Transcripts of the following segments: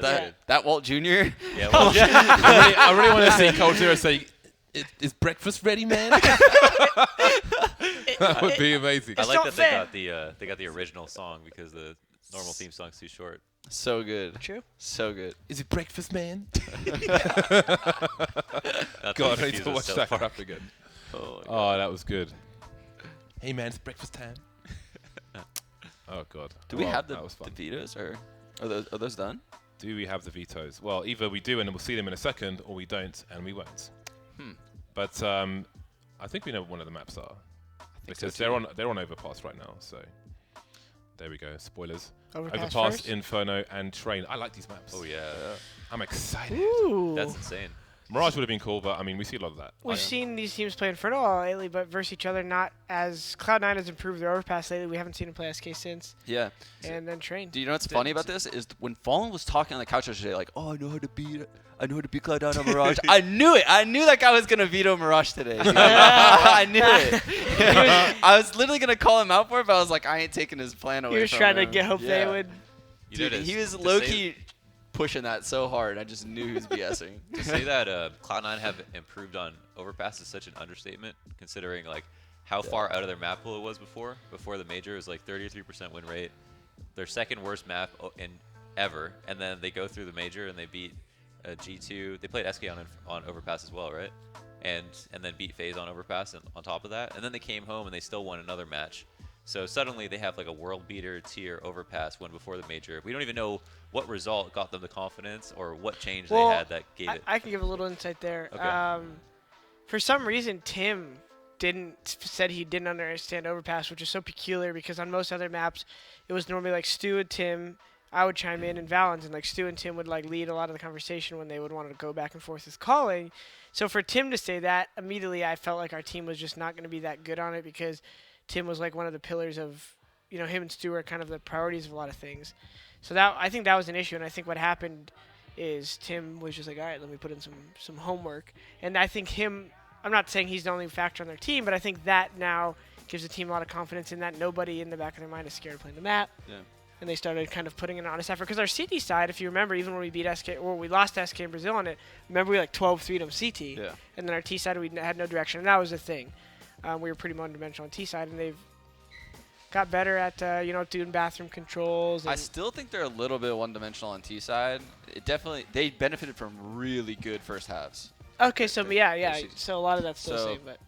That Walt Jr. Yeah, well, I really want to see Cultura say, "Is breakfast ready, man?" That would be amazing. I like that they got the original song because the normal theme song's too short. So good. True. So good. Is it breakfast, man? That's God, what I need to watch confuses that so far. crap again. Oh, Oh, that was good. Hey, man, it's breakfast time. Oh, God. do we have the that was fun. vetoes, or are those done? Do we have the vetoes? Well, either we do and we'll see them in a second, or we don't and we won't. But I think we know what one of the maps are because they're on Overpass right now. So there we go. Spoilers. Overpass first? Inferno, and Train. I like these maps. Oh, yeah. I'm excited. Ooh. That's insane. Mirage would have been cool, but I mean, we see a lot of that. We've seen these teams play Inferno a lot lately, but versus each other, not as Cloud9 has improved their Overpass lately. We haven't seen them play SK since. Yeah. And then Train. Do you know what's funny about this is when Fallen was talking on the couch yesterday, like, "Oh, I know how to beat Cloud9 on Mirage." I knew it. I knew that guy was gonna veto Mirage today. I knew it. I was literally gonna call him out for it, but I was like, I ain't taking his plan away. He was from trying to him. hope they would. Dude, he was low key pushing that so hard. I just knew he was BSing. To say that Cloud9 have improved on Overpass is such an understatement, considering like how far out of their map pool it was before the major. It was like 33% win rate, their second worst map ever, and then they go through the major and they beat G2. They played SK on Overpass as well, right? And then beat FaZe on Overpass and on top of that, and then they came home and they still won another match. So suddenly they have like a world beater tier Overpass win before the major. We don't even know what result got them the confidence or what change they had that gave it. I can give a little insight there. Okay. For some reason, Tim said he didn't understand Overpass, which is so peculiar because on most other maps, it was normally like Stu and Tim. I would chime in and Valens, and like Stu and Tim would like lead a lot of the conversation when they would want to go back and forth with calling. So for Tim to say that, immediately I felt like our team was just not going to be that good on it because Tim was like one of the pillars of, him and Stu are kind of the priorities of a lot of things. So I think that was an issue, and I think what happened is Tim was just like, all right, let me put in some homework. And I think I'm not saying he's the only factor on their team, but I think that now gives the team a lot of confidence in that nobody in the back of their mind is scared of playing the map. Yeah. And they started kind of putting in an honest effort. Because our CT side, if you remember, even when we beat SK, or we lost SK in Brazil on it, remember we like 12-3'd them CT. Yeah. And then our T side, we had no direction, and that was the thing. We were pretty one-dimensional on T side, and they've got better at doing bathroom controls. I still think they're a little bit one-dimensional on T side. They benefited from really good first halves. Okay, so yeah. So a lot of that's still the same, but.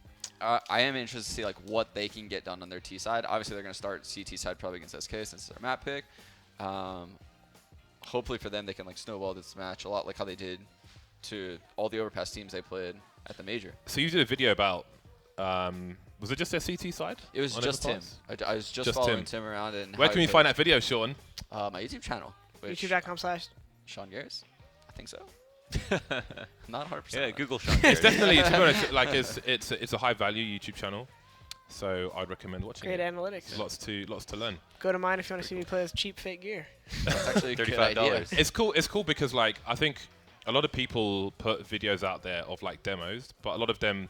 I am interested to see like what they can get done on their T side. Obviously, they're going to start CT side probably against SK since it's their map pick. Hopefully for them, they can like snowball this match a lot like how they did to all the Overpass teams they played at the major. So you did a video about, was it just their CT side? It was just Tim. I was just following Tim around. And where can we find that video, Sean? My YouTube channel. YouTube.com/Sean Garris. I think so. Not 100%. Yeah, Google Sean. It's definitely, to be honest, like it's a high value YouTube channel, so I'd recommend watching. Great analytics. Lots to learn. Go to mine if you want to see me play with cheap fake gear. That's actually a good idea. It's cool. It's cool because like I think a lot of people put videos out there of like demos, but a lot of them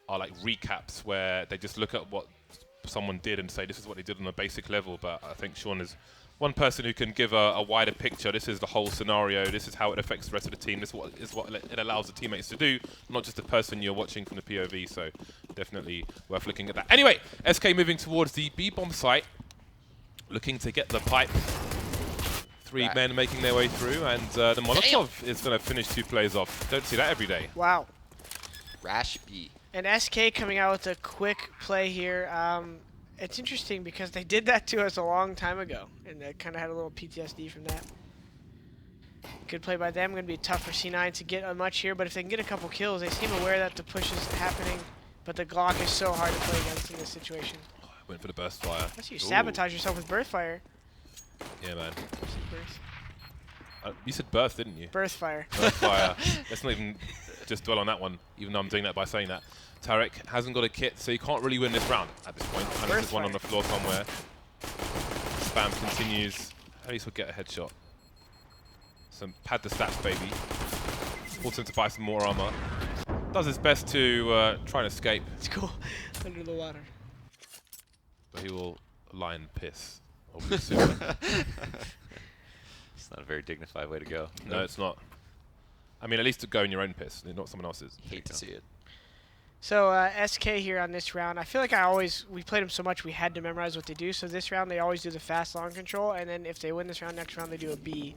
are like recaps where they just look at what someone did and say this is what they did on a basic level. But I think Sean is one person who can give a wider picture. This is the whole scenario. This is how it affects the rest of the team. This is what it allows the teammates to do, not just the person you're watching from the POV. So definitely worth looking at that. Anyway, SK moving towards the B-bomb site, looking to get the pipe. Three men making their way through, and the Molotov is going to finish 2 players off. Don't see that every day. Wow. Rash B. And SK coming out with a quick play here. It's interesting because they did that to us a long time ago, and they kind of had a little PTSD from that. Good play by them. Going to be tough for C9 to get a much here, but if they can get a couple kills, they seem aware that the push is happening, but the Glock is so hard to play against in this situation. Oh, I went for the burst fire. That's you sabotage yourself with burst fire. Yeah, man. You said burst, didn't you? Burst fire. Burst fire. Let's not even just dwell on that one, even though I'm doing that by saying that. Tarik hasn't got a kit, so he can't really win this round at this point. And there's one on the floor somewhere. Spam continues. At least we'll get a headshot. Pad the stats, baby. Force him to buy some more armor. Does his best to try and escape. It's cool. Under the water. But he will lie and piss. Soon. It's not a very dignified way to go. No, it's not. I mean, at least to go in your own piss, not someone else's. Hate to see it. So SK here on this round, I feel like we played them so much we had to memorize what they do. So this round they always do the fast long control, and then if they win this round, next round they do a B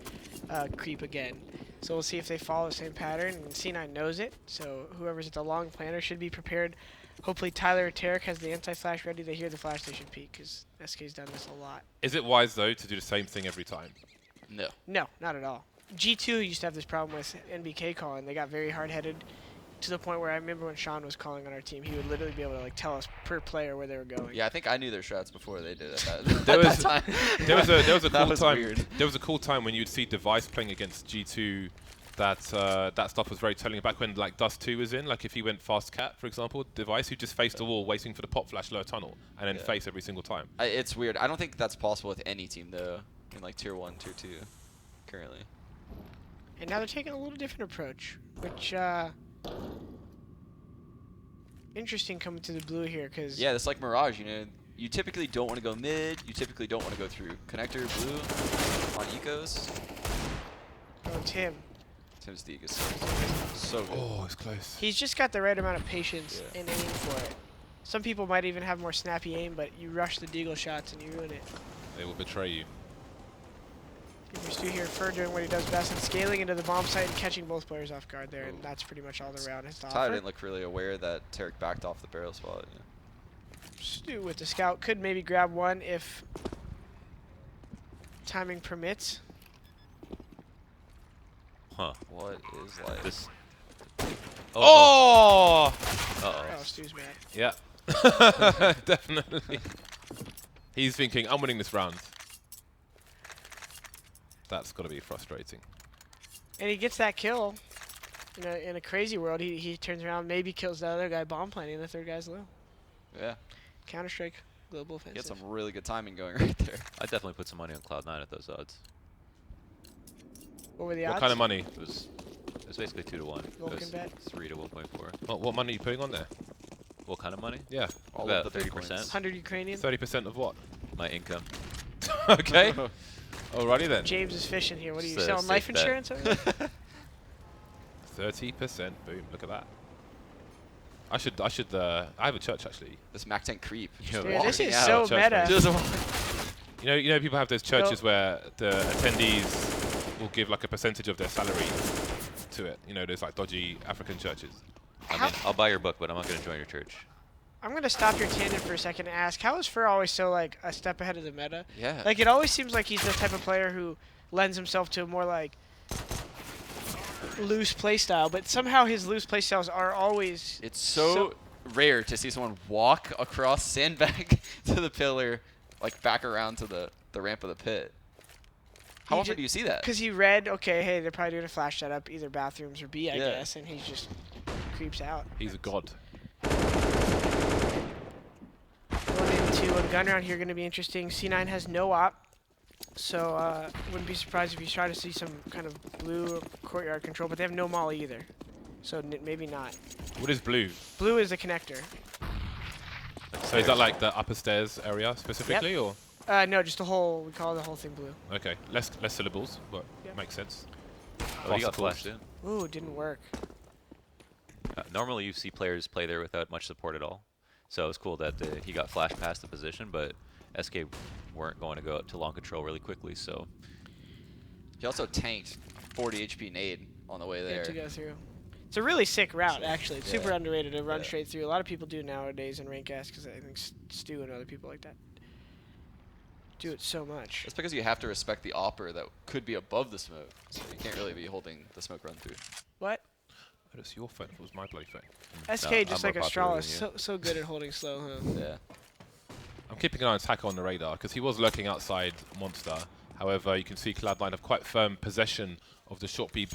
creep again. So we'll see if they follow the same pattern, and C9 knows it. So whoever's at the long planner should be prepared. Hopefully Tyler or Tarik has the anti-flash ready. They hear the flash, they should peek, because SK's done this a lot. Is it wise, though, to do the same thing every time? No. No, not at all. G2 used to have this problem with NBK calling. They got very hard-headed to the point where I remember when Sean was calling on our team, he would literally be able to like tell us per player where they were going. Yeah, I think I knew their strats before they did it. There was a That cool was time. weird. There was a cool time when you'd see Device playing against G2. That stuff was very telling. Back when like Dust 2 was in, like if he went fast cat, for example, Device who just faced the wall, waiting for the pop flash lower tunnel, and then face every single time. It's weird. I don't think that's possible with any team though, in like tier 1, tier 2, currently. And now they're taking a little different approach, which interesting coming to the blue here, because Yeah, it's like Mirage. You know, you typically don't want to go mid. You typically don't want to go through connector blue on ecos. oh, Tim, Tim's Deeg is so good. Oh, it's close. he's just got the right amount of patience and aim for it. Some people might even have more snappy aim, but you rush the deagle shots and you ruin it. They will betray you. We're Stu here, Fur doing what he does best and scaling into the bomb site and catching both players off guard there, and that's pretty much all the round has to Tyler offer. didn't look really aware that Tarik backed off the barrel spot. Yeah. Stu with the scout could maybe grab one if timing permits. Huh. What is like This. Oh! Uh-oh. Oh, Stu's mad. Yeah. Definitely. He's thinking, I'm winning this round. That's got to be frustrating. And he gets that kill. In a crazy world, he turns around, maybe kills the other guy bomb planting, and the third guy's low. Yeah, Counter-Strike, global he had offensive. some really good timing going right there. I definitely put some money on Cloud9 at those odds. What were the odds? What kind of money? It was basically 2 to 1. It Vulcan was bet? 3 to 1.4. What money are you putting on there? What kind of money? Yeah. All About of the 30%. Bitcoins. 100 Ukrainian. 30% of what? My income. Okay. Alrighty then. James is fishing here. What are you It's a selling? safe Life bet. insurance over there? 30%. Boom. Look at that. I have a church actually. This Mac 10 creep. Dude, Dude, this is out. so Church meta. base. Just You know, people have those churches where the attendees will give like a percentage of their salary to it. You know, there's like dodgy African churches. I mean, I'll buy your book, but I'm not going to join your church. I'm gonna stop your tangent for a second and ask, how is Fur always so like a step ahead of the meta? Yeah. Like it always seems like he's the type of player who lends himself to a more like loose playstyle, but somehow his loose playstyles are always. It's so rare to see someone walk across sandbag to the pillar, like back around to the ramp of the pit. How He often do you see that? Because he read, okay, hey, they're probably doing a flash setup, either bathrooms or B, I Yeah. guess, and he just creeps out. He's a god. Going into a gun round here, going to be interesting. C9 has no op, so wouldn't be surprised if you try to see some kind of blue courtyard control, but they have no molly either, so maybe not. What is blue? Blue is the connector. So is that like the upper stairs area specifically, or? No, just the whole, we call the whole thing blue. Okay, less syllables, but Yep. makes sense. Oh, he got Particles. flashed in. Ooh, it didn't work. Normally, you see players play there without much support at all. So it was cool that he got flashed past the position, but SK weren't going to go up to long control really quickly. So He also tanked 40 HP nade on the way there. To go through. It's a really sick route, actually. It's super Yeah. underrated to run Yeah. straight through. A lot of people do nowadays in rank S because I think Stu and other people like that do it so much. That's because you have to respect the opper that could be above the smoke. So you can't really be holding the smoke run through. What? That's your phone. It was my bloody phone. SK, I'm just more like popular Astrala, than is you. so good at holding slow, huh? Yeah. I'm keeping an eye on Taco on the radar because he was lurking outside Monster. However, you can see Cloud9 have quite firm possession of the short B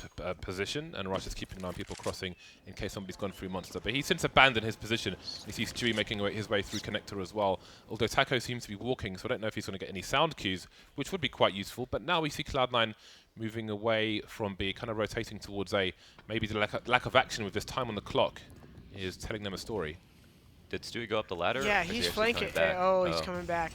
position, and Rush is keeping an eye on people crossing in case somebody's gone through Monster. But he's since abandoned his position. You see Stewie making his way through Connector as well, although Taco seems to be walking, so I don't know if he's going to get any sound cues, which would be quite useful. But now we see Cloud9 moving away from B, kind of rotating towards A. Maybe the lack of action with this time on the clock is telling them a story. did Stewie go up the ladder? Yeah, or is he he's actually flanking. coming back? Oh, he's coming back.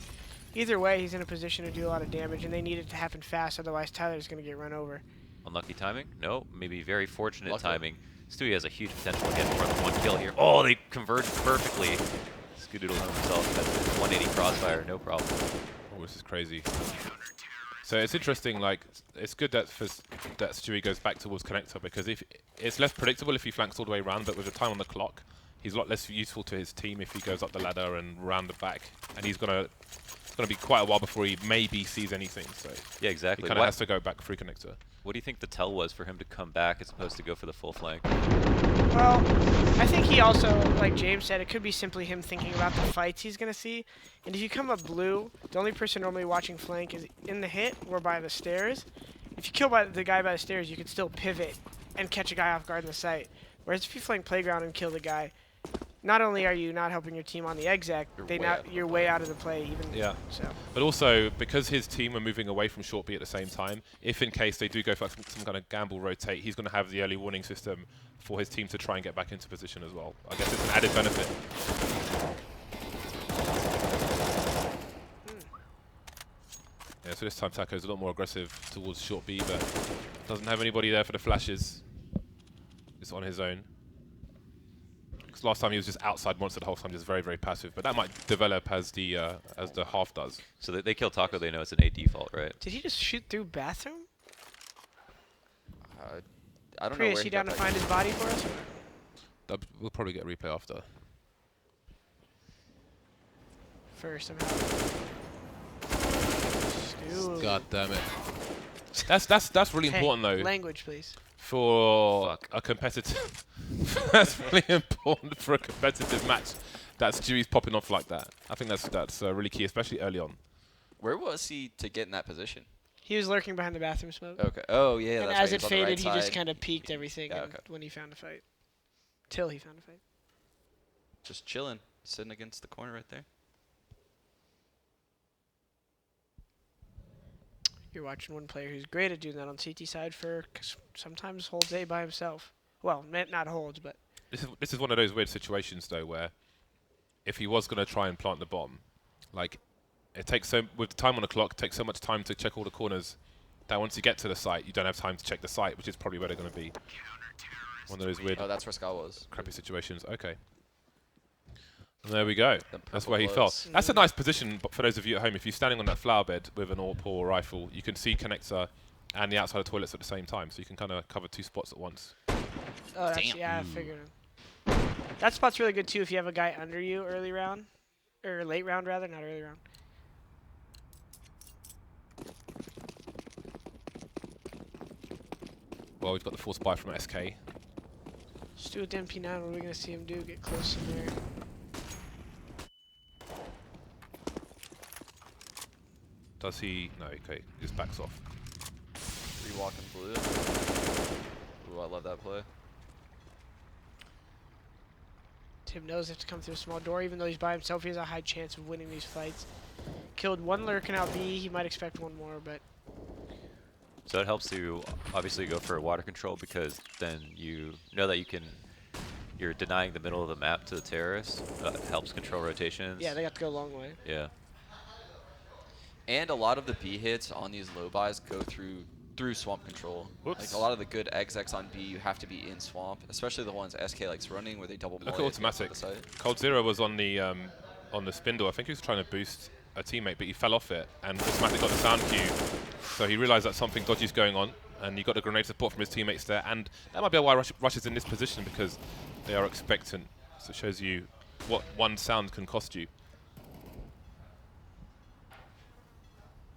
Either way, he's in a position to do a lot of damage, and they need it to happen fast, otherwise Tyler's going to get run over. Unlucky timing? No, maybe very fortunate Lucky. timing. Stewie has a huge potential to get more than one kill here. Oh, they converged perfectly. Scoodoodle himself has a 180 crossfire, no problem. Oh, this is crazy. So it's interesting, like, it's good that that Stewie goes back towards connector, because if it's less predictable if he flanks all the way around, but with the time on the clock, he's a lot less useful to his team if he goes up the ladder and round the back. And it's gonna be quite a while before he maybe sees anything. So Yeah, exactly. he kind of has to go back free connector. What do you think the tell was for him to come back as opposed to go for the full flank? Well, I think he also, like James said, it could be simply him thinking about the fights he's going to see. And if you come up blue, the only person normally watching flank is in the hit or by the stairs. If you kill the guy by the stairs, you can still pivot and catch a guy off guard in the site. Whereas if you flank playground and kill the guy, not only are you not helping your team on the exec, you're way out of the play even. Yeah. So. But also, because his team are moving away from short B at the same time, if in case they do go for some kind of gamble rotate, he's going to have the early warning system for his team to try and get back into position as well. I guess it's an added benefit. Yeah, so this time Taco's a lot more aggressive towards short B, but doesn't have anybody there for the flashes. It's on his own. Because last time he was just outside monster the whole time, just very, very passive. But that might develop as the half does. So they kill Taco, they know it's an A default, right? Did he just shoot through bathroom? I don't know Prius, where you down to find his body for us? We'll probably get a replay after. First, somehow. Stu. God damn it. That's really Hey, important though. Language, please. For a competitive that's really important for a competitive match that Stewie's popping off like that. I think that's really key, especially early on. Where was he to get in that position? He was lurking behind the bathroom smoke. Okay. Oh yeah. And that's as right, it he was on the faded, right he just side. kind of peeked everything Yeah, and okay. when he found a fight. Till he found a fight. Just chilling, sitting against the corner right there. You're watching one player who's great at doing that on CT side for sometimes holds A by himself. Well, not holds, but This is one of those weird situations though where if he was going to try and plant the bomb, like it takes with the time on the clock, it takes so much time to check all the corners that once you get to the site, you don't have time to check the site, which is probably where they're going to be. One of those weird, Oh, that's where Skull was. crappy situations. Okay. And there we go. Them That's purple where he gloves. fell. That's a nice position for those of you at home. If you're standing on that flower bed with an AWP rifle, you can see connector and the outside of toilets at the same time, so you can kind of cover two spots at once. oh, that's, yeah, I figured. That spot's really good too if you have a guy under you early round, or late round rather, not early round. Well, we've got the force buy from SK. Stu with MP9, what are we gonna see him do? Get close somewhere. Does he? No, okay, he just backs off. Rewalking blue. Ooh, I love that play. Tim knows they have to come through a small door, even though he's by himself. He has a high chance of winning these fights. Killed one lurking out B. He might expect one more, but So it helps to obviously go for water control because then you know that you're denying the middle of the map to the terrorists. Helps control rotations. yeah, they got to go a long way. Yeah. And a lot of the B hits on these low buys go through swamp control. Whoops. Like a lot of the good execs on B, you have to be in swamp, especially the ones SK likes running where they double. Look at molly to get to automatic. the site. Cold Zero was on the spindle. I think he was trying to boost a teammate, but he fell off it, and automatic got the sound cue. So he realised that something dodgy is going on, and he got the grenade support from his teammates there. And that might be why Rush is in this position, because they are expectant. So it shows you what one sound can cost you.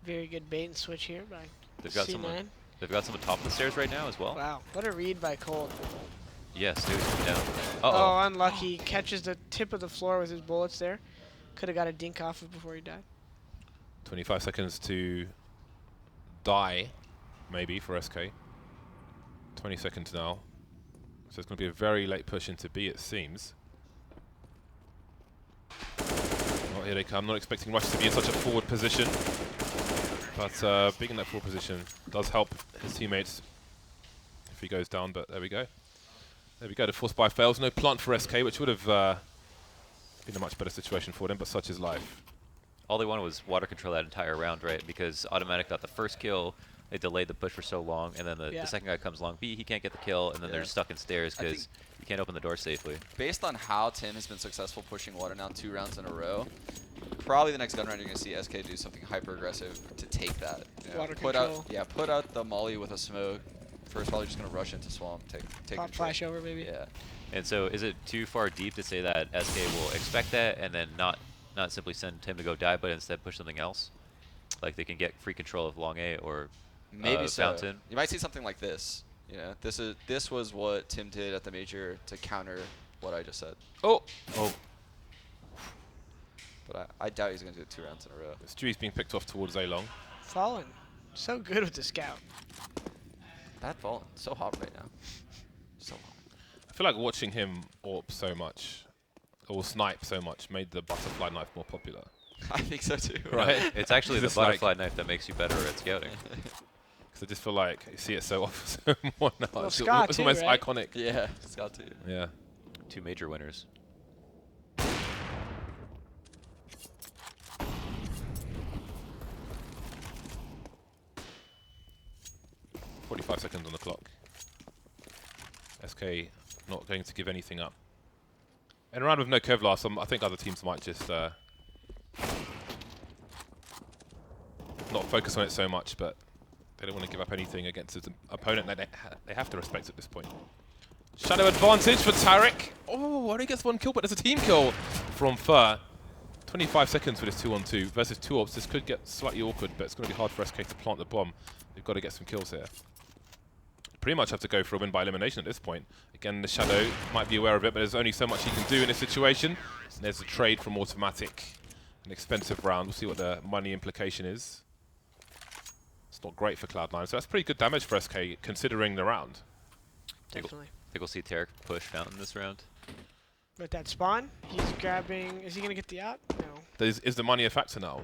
Very good bait and switch here by They've got C9. someone. They've got someone top of the stairs right now as well. Wow, what a read by Cold. Yes, dude. Down. Oh, unlucky. Catches the tip of the floor with his bullets there. Could have got a dink off it before he died. 25 seconds to die, maybe, for SK. 20 seconds now. So it's going to be a very late push into B, it seems. Oh, here they come. Not expecting Rush to be in such a forward position. But being in that forward position does help his teammates if he goes down, but there we go. There we go, the force buy fails. No plant for SK, which would have been a much better situation for them, but such is life. all they wanted was water control that entire round, right? Because Automatic got the first kill, they delayed the push for so long, and then the second guy comes along, B, he can't get the kill, and then they're just stuck in stairs because you can't open the door safely. Based on how Tim has been successful pushing water now 2 rounds in a row, probably the next gun round you're going to see SK do something hyper aggressive to take that. You know, Water put control. out, put out the molly with a smoke. First, probably just going to rush into swamp, take Pop control. flash over, maybe. Yeah. And so is it too far deep to say that SK will expect that and then not simply send Tim to go die, but instead push something else? Like they can get free control of long A or Maybe so. Fountain. You might see something like this. You know, this was what Tim did at the major to counter what I just said. Oh! But I doubt he's going to do it 2 rounds in a row. Stewie's being picked off towards A long. Fallen. So good with the scout. That Fallen, so hot right now. So hot. I feel like watching him AWP so much, or snipe so much, made the butterfly knife more popular. I think so too. Right? It's actually the It's like- butterfly knife that makes you better at scouting. Because I just feel like you see it so often more now. Well, It's Scott it's too, almost right? iconic. Yeah, it's got to. Yeah. 2 major winners. .45 seconds on the clock. SK not going to give anything up. In a round with no Kevlar, I think other teams might just not focus on it so much, but they don't want to give up anything against an opponent that they have to respect at this point. Shadow advantage for Tarik. Oh, only gets 1 kill, but there's a team kill from Fur. 25 seconds for this 2-on-2 versus 2 ops. This could get slightly awkward, but it's going to be hard for SK to plant the bomb. They've got to get some kills here. Pretty much have to go for a win by elimination at this point. Again, the Shadow might be aware of it, but there's only so much he can do in this situation. And there's a trade from Automatic. An expensive round. We'll see what the money implication is. It's not great for Cloud9, so that's pretty good damage for SK considering the round. Definitely. I think we'll see Tarik push Fountain this round. With that spawn, he's grabbing. Is he going to get the op? No. Is the money a factor now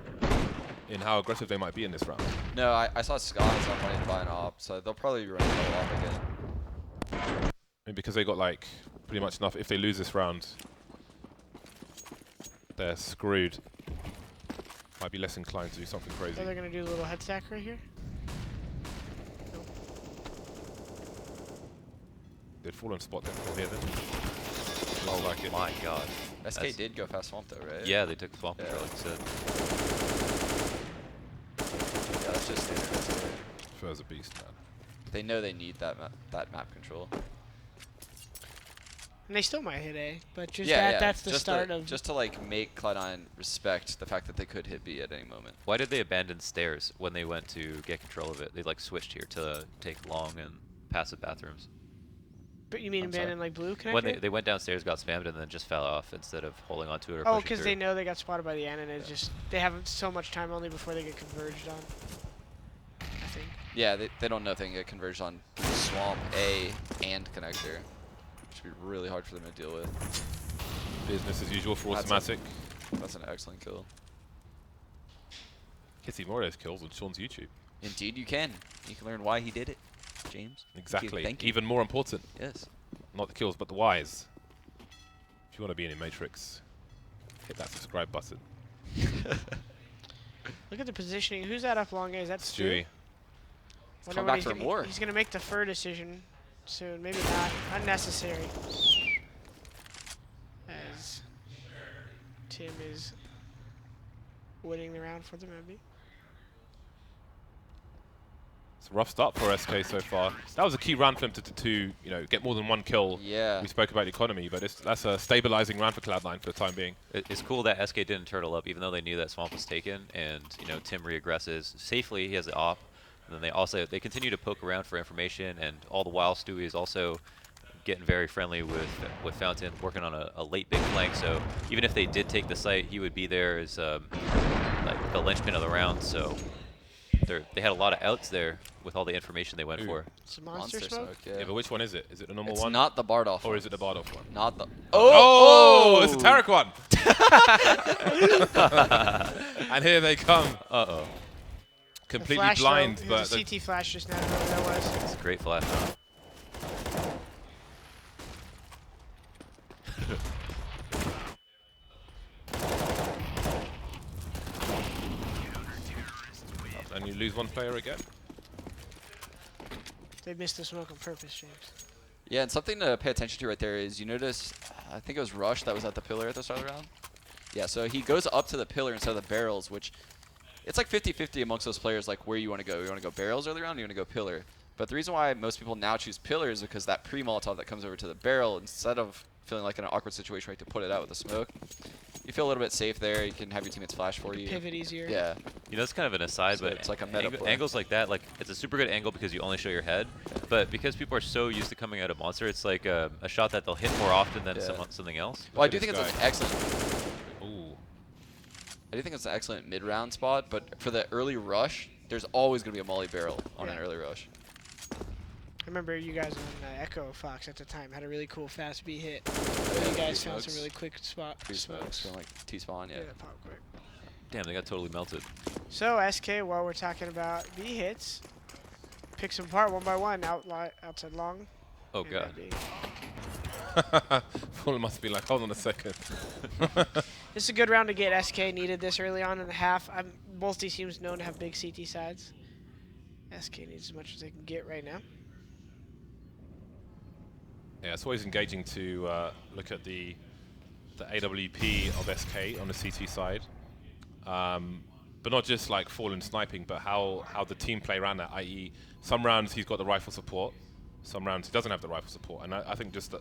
in how aggressive they might be in this round? No, I saw Scott's not wanting to buy an op, so they'll probably be running double op again. I mean, because they got like pretty much enough. If they lose this round, they're screwed. Might be less inclined to do something crazy. So they're going to do the little head stack right here? Nope. They'd fallen spot there from here then. Oh like it. my god. SK did go fast swamp though, right? Yeah, they took swamp control, Yeah. like you said. Yeah, that's just standard SK. Fur's a beast, man. They know they need that map control. And they still might hit A, but just Yeah, that's the just start to, of. just to like make Cloud9 respect the fact that they could hit B at any moment. Why did they abandon stairs when they went to get control of it? They like switched here to take long and passive bathrooms. But you mean I'm sorry. abandon like blue connector? When they went downstairs, got spammed, and then just fell off instead of holding onto it or Oh, pushing because through. they know they got spotted by the end, and it's just they have so much time only before they get converged on. I think. Yeah, they don't know if they can get converged on swamp A and connector. Which would be really hard for them to deal with. Business as usual for That's Automatic. That's an excellent kill. Can see more of those kills on Sean's YouTube. Indeed, you can. You can learn why he did it, James. Exactly. Thank you. Even more important. Yes. Not the kills, but the whys. If you want to be in a Matrix, hit that subscribe button. Look at the positioning. Who's that up long? Is that Stu? Stewie. Wonder Come what back he's for gonna- more. He's gonna make the fur decision soon. Maybe not. Unnecessary. As Tim is winning the round for the maybe. It's a rough start for SK so far. That was a key round for them to get more than 1 kill. Yeah. We spoke about the economy, but that's a stabilizing round for Cloud9 for the time being. It's cool that SK didn't turtle up, even though they knew that swamp was taken, and Tim reaggresses safely. He has the op, and then they continue to poke around for information, and all the while Stewie is also getting very friendly with Fountain, working on a late big flank. So even if they did take the site, he would be there as like the linchpin of the round. So they had a lot of outs there with all the information they went for. It's a monster smoke. Yeah. Yeah, but which one is it? Is it the normal It's one? not the Bardolph Or one. is it the Bardolph one? Not the. Oh! It's a Tarik one! And here they come. Uh-oh. Completely Flash blind, though, but there's a CT flash just now. I don't know what that was. It's a great flash. lose one player again. They missed the smoke on purpose, James. Yeah, and something to pay attention to right there is you notice, I think it was Rush that was at the pillar at the start of the round. Yeah, so he goes up to the pillar instead of the barrels, which it's like 50-50 amongst those players, like where you want to go. You want to go barrels early round, or you want to go pillar. But the reason why most people now choose pillar is because that pre-Molotov that comes over to the barrel, instead of feeling like in an awkward situation where you have to put it out with the smoke, you feel a little bit safe there. You can have your teammates flash for you. Pivot easier. Yeah. You know, it's kind of an aside, So but it's like a meta play. angles like that, like it's a super good angle because you only show your head. But because people are so used to coming out of monster, it's like a shot that they'll hit more often than something else. Well, I Look do at think this it's an guy. excellent. Ooh. I do think it's an excellent mid-round spot, but for the early rush, there's always going to be a molly barrel on an early rush. I remember you guys on Echo Fox at the time had a really cool fast B hit. You guys found some really quick smokes. From like T-spawn, yeah. Yeah, pop quick. Damn, they got totally melted. So SK, while we're talking about B hits, picks them apart one by one. Outside long. Oh and god. B. Full must be like, hold on a second. This is a good round to get. SK needed this early on in the half. Both these teams known to have big CT sides. SK needs as much as they can get right now. Yeah, it's always engaging to look at the AWP of SK on the CT side. But not just like Fallen sniping, but how the team play around that, i.e. some rounds he's got the rifle support, some rounds he doesn't have the rifle support. And I think just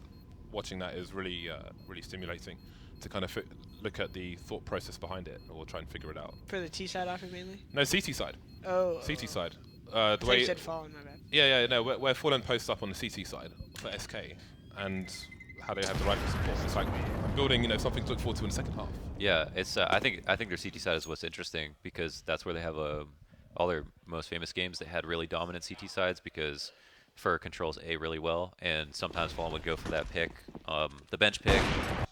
watching that is really really stimulating to kind of look at the thought process behind it, or try and figure it out. For the T side offing mainly? No, CT side. Oh. CT side. I The thought way you said Fallen, my bad. yeah, no, where Fallen posts up on the CT side for SK, and how they have the rifle support. It's like building, something to look forward to in the second half. Yeah, it's I think their CT side is what's interesting because that's where they have all their most famous games. They had really dominant CT sides because Fur controls A really well, and sometimes Fallen would go for that pick, the bench pick.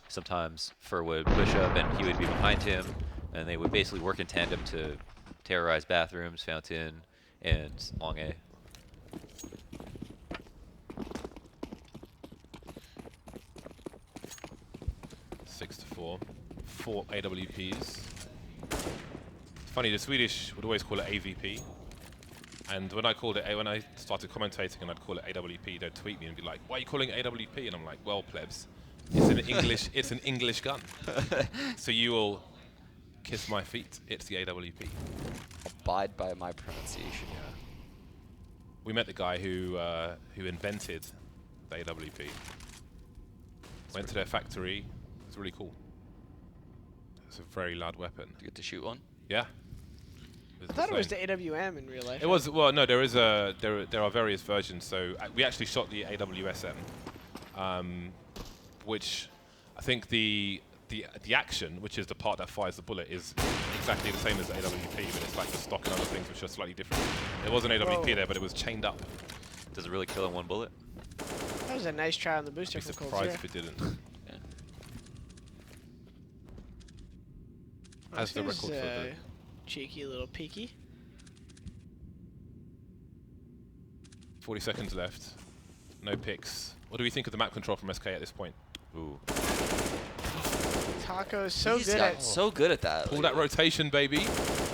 Sometimes Fur would push up and he would be behind him, and they would basically work in tandem to terrorize bathrooms, fountain, and long A. Six to four. 4 AWPs. It's funny, the Swedish would always call it AVP. And when I started commentating and I'd call it AWP, they'd tweet me and be like, "Why are you calling it AWP?" And I'm like, "Well, plebs, it's an English gun. So you will kiss my feet. It's the AWP." Abide by my pronunciation. Yeah. We met the guy who invented the AWP. Went to their factory. It's really cool. It's a very loud weapon. You get to shoot one. Yeah. I thought it was the AWM in real life. It was, well, no, there are various versions. So we actually shot the AWSM, which I think the action, which is the part that fires the bullet, is exactly the same as the AWP, but it's like the stock and other things which are slightly different. There was an AWP there, but it was chained up. Does it really kill in one bullet? That was a nice try on the booster I'd be from surprised Cold if it didn't. Yeah. As the record for the cheeky little peeky. 40 seconds left. No picks. What do we think of the map control from SK at this point? Ooh. Taco is so He's good got at. so good at that. Pull like, that rotation, baby.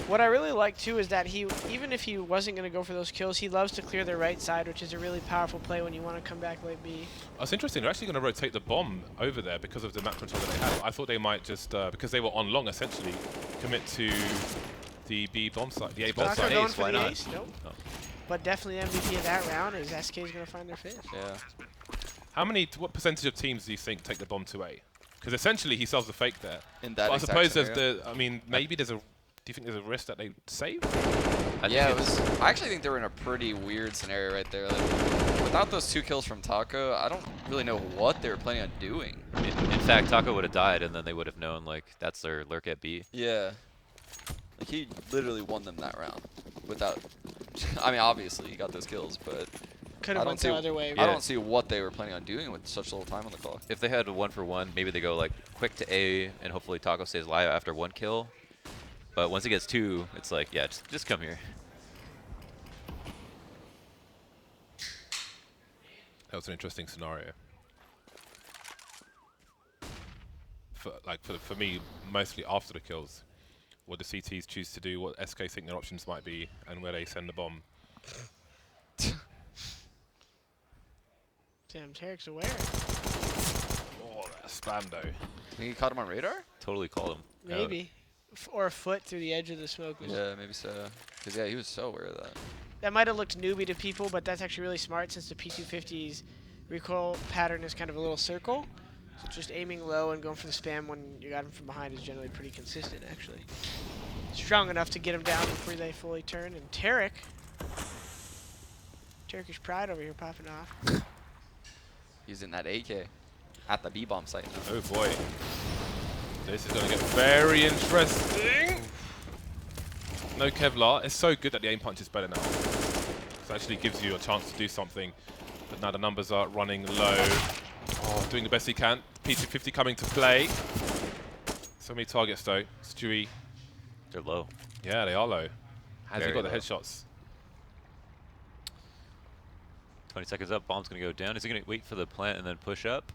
What I really like too is that even if he wasn't going to go for those kills, he loves to clear the right side, which is a really powerful play when you want to come back late B. That's interesting. They're actually going to rotate the bomb over there because of the map control that they had. I thought they might just, because they were on long, essentially, commit to the B bomb side, the A bomb Taco side. going Ace, for why the not? ace? Nope. Oh. But definitely MVP of that round is SK is going to find their fifth. Yeah. What percentage of teams do you think take the bomb to A? Because essentially he sells the fake there. In that But I exact suppose scenario. maybe do you think there's a risk that they save? Yeah, I actually think they were in a pretty weird scenario right there. Like, without those 2 kills from Taco, I don't really know what they were planning on doing. In fact, Taco would have died, and then they would have known like that's their lurk at B. Yeah. Like, he literally won them that round without. I mean, obviously he got those kills, but Could I have don't went see. the other way. I don't see what they were planning on doing with such little time on the clock. If they had a 1-for-1, maybe they go like quick to A, and hopefully Taco stays alive after 1 kill. But once he gets 2, it's like, yeah, just come here. That was an interesting scenario. For me, mostly after the kills. what the CTs choose to do, what SK think their options might be, and where they send the bomb. Damn, Tarik's aware. Oh, that spam though. Think he caught him on radar? Totally called him. Maybe. Or a foot through the edge of the smoke. Yeah, maybe so. Because, yeah, he was so aware of that. That might have looked newbie to people, but that's actually really smart since the P250's recoil pattern is kind of a little circle. So just aiming low and going for the spam when you got him from behind is generally pretty consistent, actually. Strong enough to get him down before they fully turn. And Tarik. Turkish pride over here popping off. He's in that AK at the B-bomb site. Oh boy. This is going to get very interesting. No Kevlar. It's so good that the aim punch is better now. It actually gives you a chance to do something. But now the numbers are running low. Oh, doing the best he can. P250 coming to play. So many targets though. Stewie. They're low. Yeah, they are low. Has he Very got the low. headshots? 20 seconds up. Bomb's going to go down. Is he going to wait for the plant and then push up?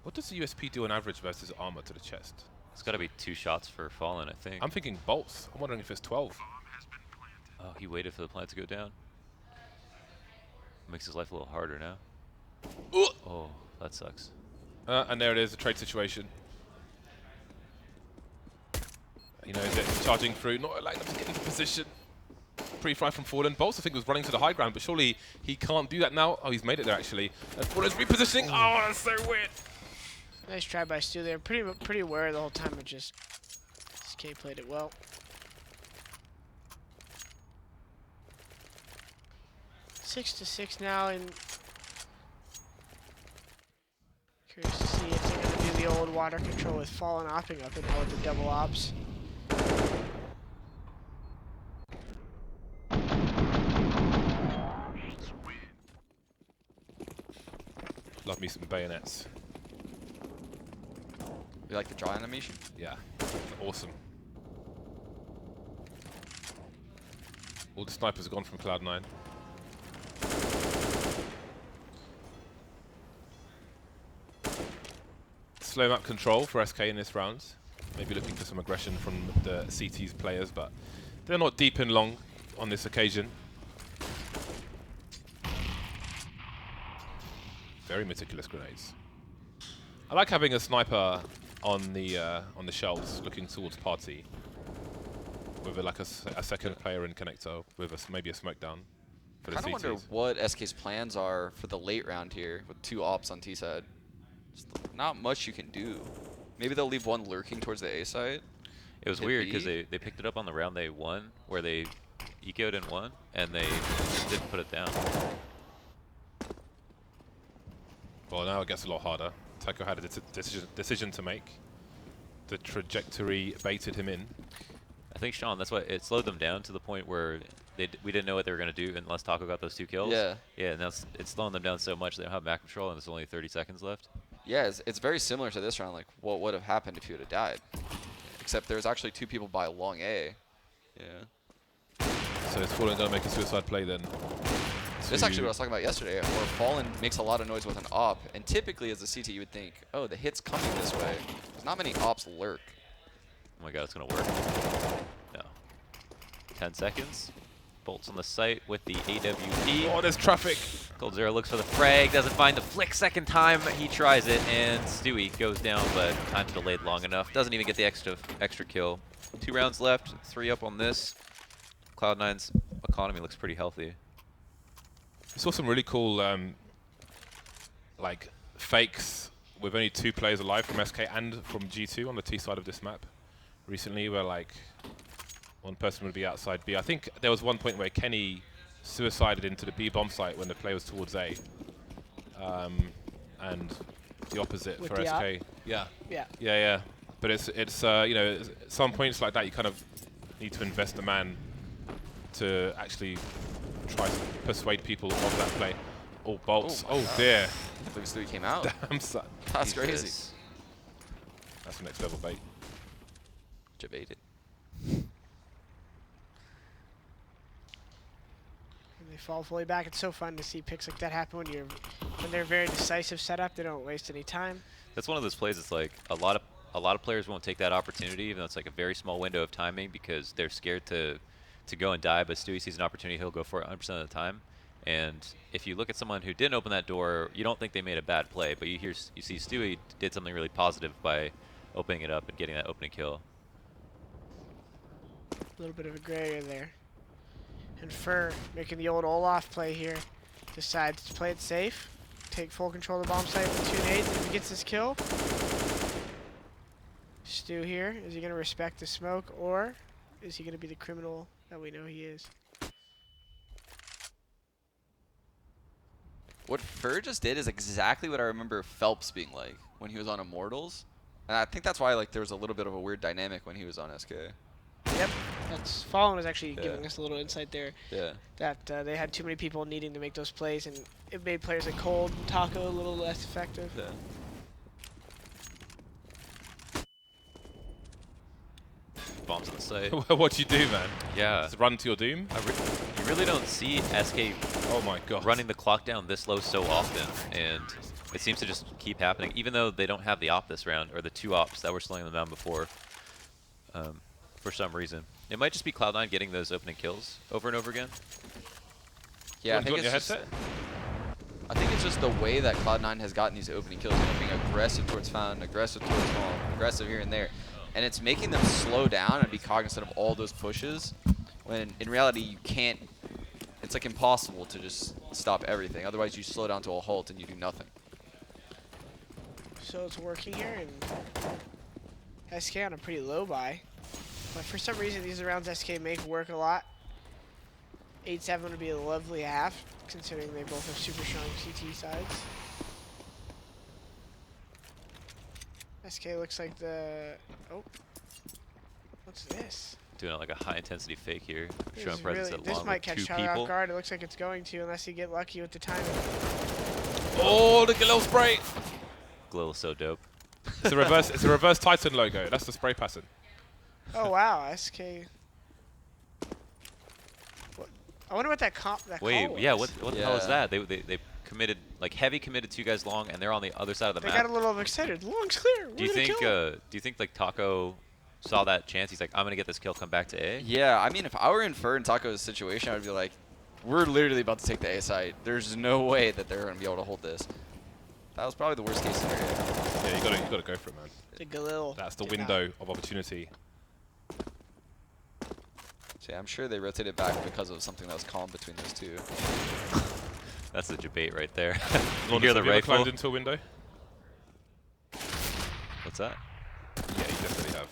What does the USP do on average versus armor to the chest? It's got to be 2 shots for Fallen, I think. I'm thinking bolts. I'm wondering if it's 12. Oh, he waited for the plant to go down. Makes his life a little harder now. Oh, that sucks. And there it is, a trade situation. You know, is charging through, not allowing them to get into position. Pre-fly from Fallen. Bolts, I think, was running to the high ground, but surely he can't do that now. Oh, he's made it there, actually. And Fallen's repositioning. Oh, that's so weird. Nice try by Stu there. Pretty aware the whole time, but just SK played it well. Six to 6 now, and curious to see if they're going to do the old water control with Fallen opping up and now with the double ops. Love me some bayonets. You like the draw animation? Yeah, awesome. All the snipers are gone from Cloud9. Slow map control for SK in this round. Maybe looking for some aggression from the CT's players, but they're not deep in long on this occasion. Very meticulous grenades. I like having a sniper on the shelves looking towards party with a second player in connector with maybe a smoke down for the I kind of wonder CTs. what SK's plans are for the late round here with 2 ops on T side. Just not much you can do. Maybe they'll leave one lurking towards the A side. It was Hit weird B. because they picked it up on the round they won, where they ecoed and won, and they didn't put it down. Well, now it gets a lot harder. Taiko had a decision to make. The trajectory baited him in. I think, Sean, that's why it slowed them down to the point where we didn't know what they were going to do unless Taco got those 2 kills. Yeah. Yeah, and it's slowing them down so much they don't have map control, and there's only 30 seconds left. Yeah, it's very similar to this round, like what would have happened if he would have died. Except there's actually 2 people by long A. Yeah. So is Fallen going to make a suicide play then? This is actually what I was talking about yesterday, where Fallen makes a lot of noise with an op, and typically as a CT you would think, oh, the hit's coming this way. There's not many ops lurk. Oh my god, it's going to work. No. 10 seconds. Bolts on the site with the AWP. Oh, there's traffic. Gold Zero looks for the frag, doesn't find the flick second time. He tries it, and Stewie goes down, but time delayed long enough. Doesn't even get the extra kill. 2 rounds left, 3 up on this. Cloud9's economy looks pretty healthy. We saw some really cool like fakes with only 2 players alive from SK and from G2 on the T side of this map recently, where like one person would be outside B. I think there was one point where Kenny suicided into the B bomb site when the play was towards A, and the opposite With for the SK. Yeah, Yeah. yeah. But it's you know, at some points like that you kind of need to invest a man to actually try to persuade people of that play. Oh, bolts. Oh, Oh dear. I believe Stewie came out. Damn son. That's Jesus. crazy. That's the next level bait. Debated. And they fall fully back. It's so fun to see picks like that happen when they're very decisive setup. They don't waste any time. That's one of those plays. It's like a lot of a lot of players won't take that opportunity, even though it's like a very small window of timing because they're scared to go and die. But Stewie sees an opportunity, he'll go for it 100% of the time. And if you look at someone who didn't open that door, you don't think they made a bad play, but you see Stewie did something really positive by opening it up and getting that opening kill. A little bit of a gray area there. And Fur making the old Olaf play here. Decides to play it safe. Take full control of the bomb site with 2 nades, and if he gets this kill. Stu here, is he going to respect the smoke, or is he going to be the criminal that we know he is? What Fur just did is exactly what I remember Phelps being like when he was on Immortals. And I think that's why like there was a little bit of a weird dynamic when he was on SK. Yep, that's Fallen was actually giving us a little insight there. Yeah. That they had too many people needing to make those plays, and it made players like Cold and Taco a little less effective. Yeah. Bombs on the site. What'd you do, man? Yeah. Just run to your doom? You really don't see SK Oh my god. running the clock down this low so often, and it seems to just keep happening, even though they don't have the op this round, or the 2 ops that were slowing them down before, for some reason. It might just be Cloud9 getting those opening kills over and over again. Yeah, What, you want your just, headset? I think it's just the way that Cloud9 has gotten these opening kills, being aggressive towards Fountain, aggressive towards Small, aggressive here and there. And it's making them slow down and be cognizant of all those pushes, when in reality you can't, it's like impossible to just stop everything. Otherwise you slow down to a halt and you do nothing. So it's working here, and SK on a pretty low buy. But for some reason, these rounds SK make work a lot. 8-7 would be a lovely half, considering they both have super strong CT sides. SK looks like the... Oh. What's this? Doing like a high intensity fake here, This showing is presence really, at this long might with catch 2 Charlie people. off guard. It looks like it's going to, unless you get lucky with the timing. Oh, look at little spray! Glow is so dope. It's a reverse Titan logo. That's the spray pattern. Oh wow, SK. What? I wonder what that call Wait, was. yeah, what the hell is Yeah. that? They committed, like heavy committed 2 guys long, and they're on the other side of the They map. got a little excited. Long's clear. Do you think like Taco saw that chance? He's like, I'm gonna get this kill, come back to A. Yeah, I mean, if I were in Fur and Taco's situation, I would be like, we're literally about to take the A site. There's no way that they're going to be able to hold this. That was probably the worst case scenario. Yeah, you gotta go for it, man. The Galil. That's the did not. window of opportunity. So yeah, I'm sure they rotated back because of something that was calm between those two. That's the debate right there. you Launders, hear the have you ever rifle? climbed into a window? What's that? Yeah, you definitely have.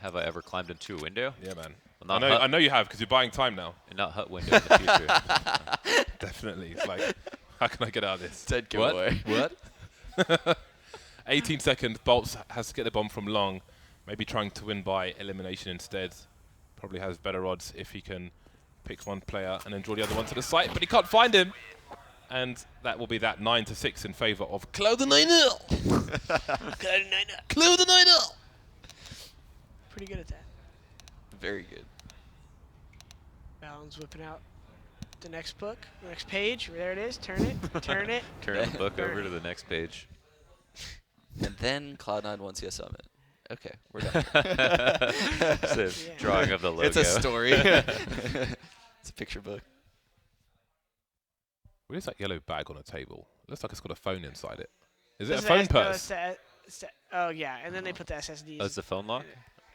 Have I ever climbed into a window? Yeah, man. Well, not I know you have, because you're buying time now. Not hut window in the future. Definitely. It's like, how can I get out of this? Dead giveaway. What? 18 seconds. Bolts has to get the bomb from long. Maybe trying to win by elimination instead. Probably has better odds if he can pick one player and then draw the other one to the site, but he can't find him. And that will be that 9-6 in favor of Cloud9. Cloud9. Pretty good at that. Very good. Balon's whipping out the next book, the next page. There it is. Turn it. Turn it. Turn the book over to the next page. And then Cloud9 won CS Summit. Okay, we're done. It's a Yeah. drawing of the logo. It's a story. It's a picture book. What is that yellow bag on a table? It looks like it's got a phone inside it. Is it This a is phone no, purse? oh yeah, and then they put the SSDs. Oh, it's the phone lock?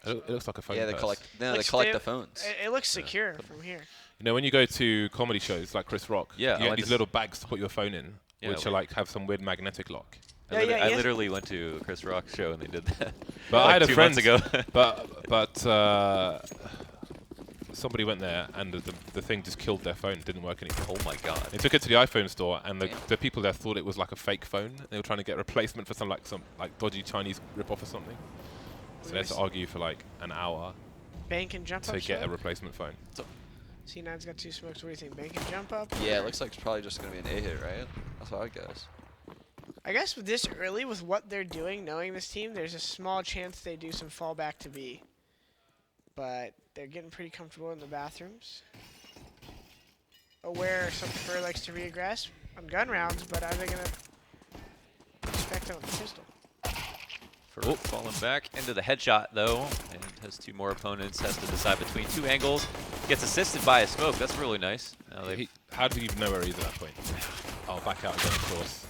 It looks like a phone Yeah, they purse. collect. No, they Looks collect sti- the phones. It looks secure from here. You know, when you go to comedy shows like Chris Rock, Yeah, you I get these just- little bags to put your phone in, Yeah, which are like have some weird magnetic lock. I yes. literally went to a Chris Rock show and they did that. But like I had a 2 friend months ago. but somebody went there and the thing just killed their phone. It didn't work anymore. Oh my god. They took it to the iPhone store, and the people there thought it was like a fake phone. They were trying to get a replacement for some dodgy Chinese rip-off or something. So they had to argue for like an hour Bank and jump up. to get a smoke? replacement phone. C9's got 2 smokes. What do you think? Bank and jump up? Yeah, it looks like it's probably just gonna be an A hit, right? That's what I guess. I guess with this early, with what they're doing, knowing this team, there's a small chance they do some fallback to B. But they're getting pretty comfortable in the bathrooms. Aware some Fur likes to reaggress on gun rounds, but are they gonna expect on the pistol? Falling back into the headshot though, and has 2 more opponents. Has to decide between 2 angles. Gets assisted by a smoke. That's really nice. How do you even know where he is at that point? Oh, back out again, of course.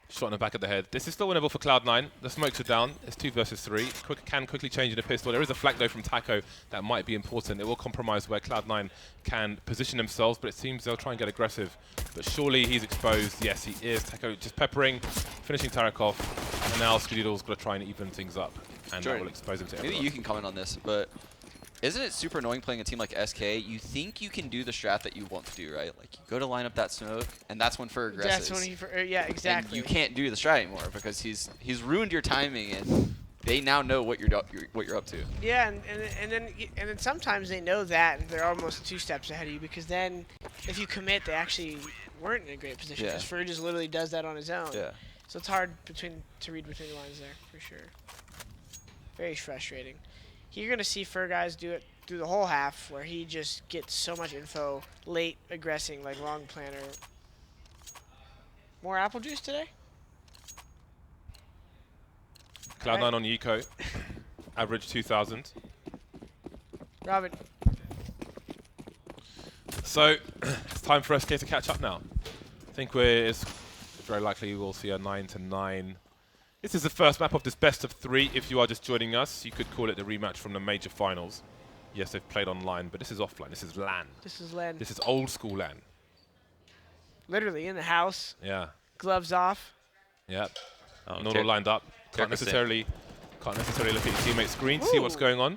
Shot in the back of the head. This is still winnable for Cloud9. The smokes are down. It's 2 versus 3. Can quickly change in a pistol. There is a flank though from Taco that might be important. It will compromise where Cloud9 can position themselves, but it seems they'll try and get aggressive. But surely he's exposed. Yes, he is. Taco just peppering, finishing Tarik off, and now Skedoodle's got to try and even things up, and that will expose him to everyone. Maybe you can comment on this, but isn't it super annoying playing a team like SK? You think you can do the strat that you want to do, right? Like you go to line up that smoke, and that's when Fur aggresses. That's when he, yeah, exactly. And you can't do the strat anymore because he's ruined your timing, and they now know what you're up to. Yeah, and then sometimes they know that, and they're almost 2 steps ahead of you because then if you commit, they actually weren't in a great position because Fur just literally does that on his own. Yeah. So it's hard to read between the lines there for sure. Very frustrating. You're going to see Fur guys do it through the whole half where he just gets so much info late aggressing like long planner. More apple juice today? Cloud9 on Eco. Average 2,000. Robin. So it's time for SK to catch up now. I think it's very likely we'll see a 9-9. This is the first map of this best of 3. If you are just joining us, you could call it the rematch from the major finals. Yes, they've played online, but this is offline. This is LAN. This is LAN. This is old school LAN. Literally in the house. Yeah. Gloves off. Yeah. Not all lined up. Can't necessarily look at your teammate's screen to see what's going on.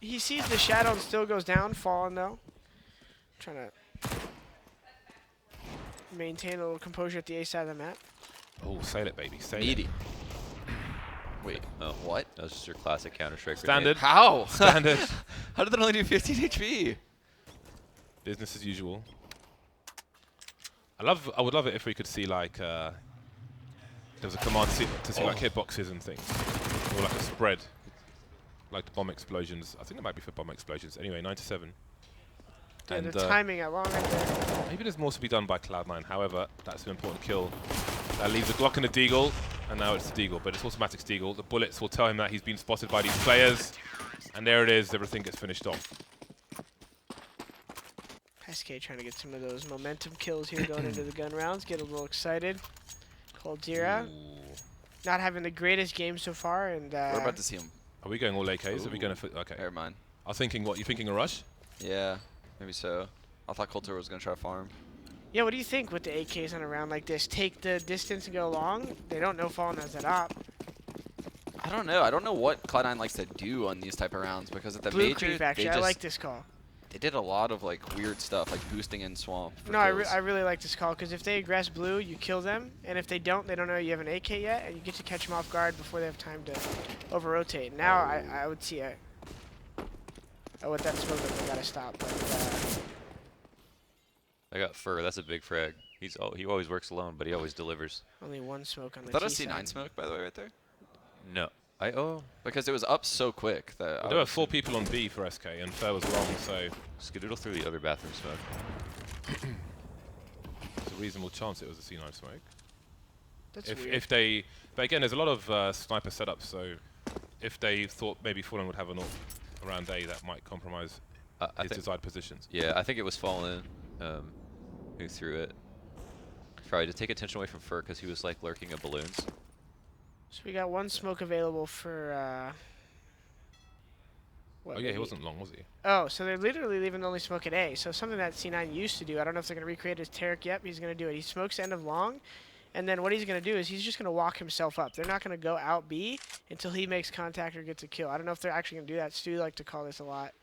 He sees the shadow and still goes down, falling though. Trying to maintain a little composure at the A side of the map. Oh, sail it, baby. Sail Meaty. it. Wait, what? That was just your classic Counter-Strike. Standard. How? Standard. How did that only do 15 HP? Business as usual. I would love it if we could see like there was a command to see like hitboxes and things, or like a spread, like the bomb explosions. I think it might be for bomb explosions. Anyway, 9-7. And the timing at long end there. Maybe there's more to be done by Cloud9. However, that's an important kill. That leaves a Glock and a Deagle, and now it's a Deagle, but it's automatic Deagle. The bullets will tell him that he's been spotted by these players, and there it is. Everything gets finished off. SK trying to get some of those momentum kills here going into the gun rounds. Get a little excited. Coldzera not having the greatest game so far, and we're about to see him. Are we going all AKs? Are we going to? Okay. Never mind. I was thinking, what? You thinking a rush? Yeah, maybe so. I thought Coldzera was gonna try to farm. Yeah, what do you think with the AKs on a round like this? Take the distance and go long? They don't know Fallen has that op. I don't know. I don't know what Cloud9 likes to do on these type of rounds because at the Blue major, creep, actually. I like this call. They did a lot of like weird stuff, like boosting in swamp. No, I really like this call because if they aggress blue, you kill them, and if they don't know you have an AK yet, and you get to catch them off guard before they have time to over-rotate. Now I would see it. Oh, with that smoke, they gotta stop. But, I got Fur. That's a big frag. He always works alone, but he always delivers. only one smoke on the That a T C9 side. smoke, by the way, right there? No. Because it was up so quick that Well, there were 4 people on B for SK, and Fair was long, so Skedoodle through the other bathroom smoke. there's a reasonable chance it was a C9 smoke. That's If weird. they, but again, there's a lot of sniper setups, so if they thought maybe Fallen would have an AWP around A, that might compromise his desired positions. Yeah, I think it was Fallen who threw it. Probably to take attention away from Fur because he was like lurking at balloons. So we got one smoke available for. Oh yeah, he wasn't long, was he? Oh, so they're literally leaving the only smoke at A. So something that C9 used to do. I don't know if they're going to recreate his Tarik. Yep, he's going to do it. He smokes end of long, and then what he's going to do is he's just going to walk himself up. They're not going to go out B until he makes contact or gets a kill. I don't know if they're actually going to do that. Stu liked to call this a lot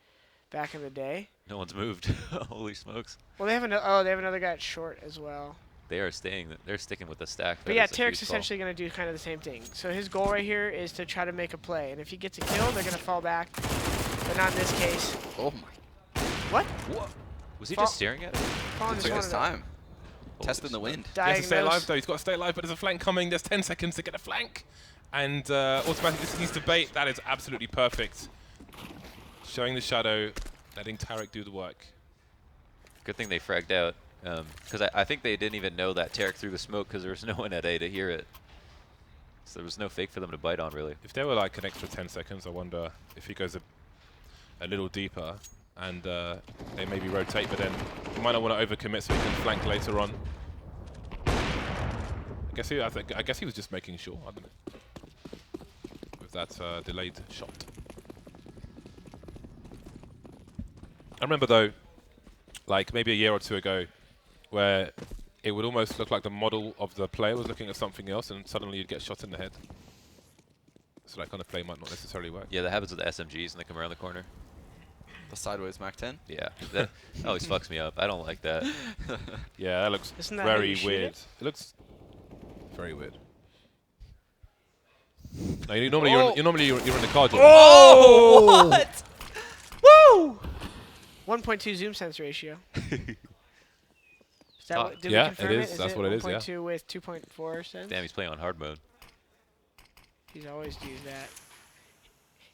back in the day. No one's moved. Holy smokes! Well, they have another guy at short as well. They are staying. They're sticking with the stack. But yeah, Tarik's essentially going to do kind of the same thing. So his goal right here is to try to make a play, and if he gets a kill, they're going to fall back. But not in this case. Oh my! What? Was he just staring at it? Fallen Took his wanted to time. Testing the wind. He has to stay alive diagnose. though. He's got to stay alive, but there's a flank coming. There's 10 seconds to get a flank, and automatically this needs to bait. That is absolutely perfect. Showing the shadow, letting Tarik do the work. Good thing they fragged out. Because I think they didn't even know that Tarik threw the smoke because there was no one at A to hear it. So there was no fake for them to bite on, really. If there were like an extra 10 seconds, I wonder if he goes a little deeper and they maybe rotate, but then he might not want to overcommit so he can flank later on. I guess he was just making sure, I don't know, with that delayed shot. I remember though, like maybe a year or two ago, where it would almost look like the model of the player was looking at something else and suddenly you'd get shot in the head. So that kind of play might not necessarily work. Yeah, that happens with the SMGs and they come around the corner. The sideways Mach 10? Yeah, that always fucks me up. I don't like that. Yeah, that looks Isn't that how very you shoot weird. it? It looks very weird. No, normally you're in the car. Oh! What? Woo! 1.2 zoom sense ratio. Is that what, did yeah, we confirm it is. That's what it is, yeah. 1.2 with 2.4 sense? Damn, he's playing on hard mode. He's always used that.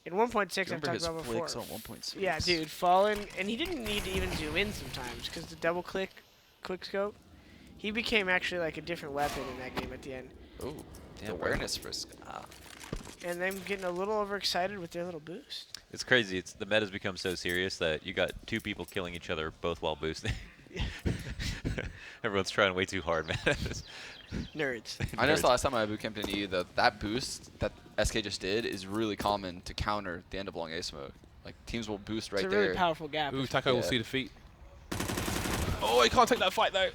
In 1.6, I've Remember talked his about before. flicks on 1.6? Yeah, dude, Fallen, and he didn't need to even zoom in sometimes because the double quick scope, he became actually like a different weapon in that game at the end. Oh, damn, awareness risk. Ah. And them getting a little overexcited with their little boost. It's crazy. It's the meta's become so serious that you got two people killing each other both while boosting. Everyone's trying way too hard, man. Nerds. I noticed the last time I bootcamped in EU that boost that SK just did is really common to counter the end of long A smoke. Like teams will boost right It's a there. really powerful gap. Ooh, Taco will Yeah. see defeat. Oh, he can't take that fight though.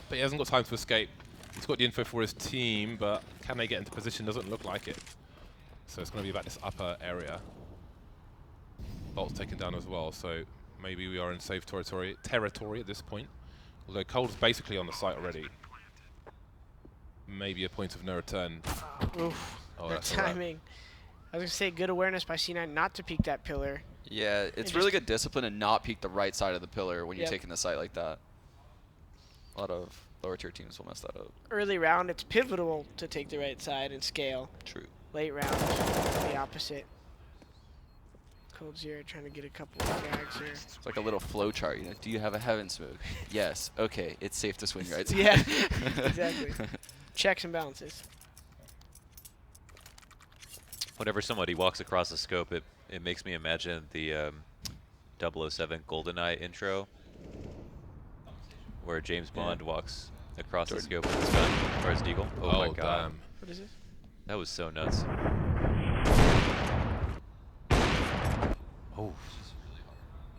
But he hasn't got time to escape. He's got the info for his team, but can they get into position? Doesn't look like it. So it's going to be about this upper area. Bolt's taken down as well, so maybe we are in safe territory at this point. Although Cole's basically on the site already. Maybe a point of no return. Oof, Oh, the that's a wrap. timing. I was going to say, good awareness by C9 not to peek that pillar. Yeah, it's It really just- good discipline to not peek the right side of the pillar when you're Yep. taking the site like that. A lot of lower tier teams will mess that up. Early round, it's pivotal to take the right side and scale. True. Late round, the opposite. Cold Zero trying to get a couple of gags here. It's like a little flow chart. You know, do you have a heaven smoke? Yes. Okay. It's safe to swing right side. Yeah, exactly. Checks and balances. Whenever somebody walks across the scope, it makes me imagine the 007 GoldenEye intro, where James Bond walks across the scope with his gun or his deagle. Oh, my god, damn. What is this? that was so nuts. Oh.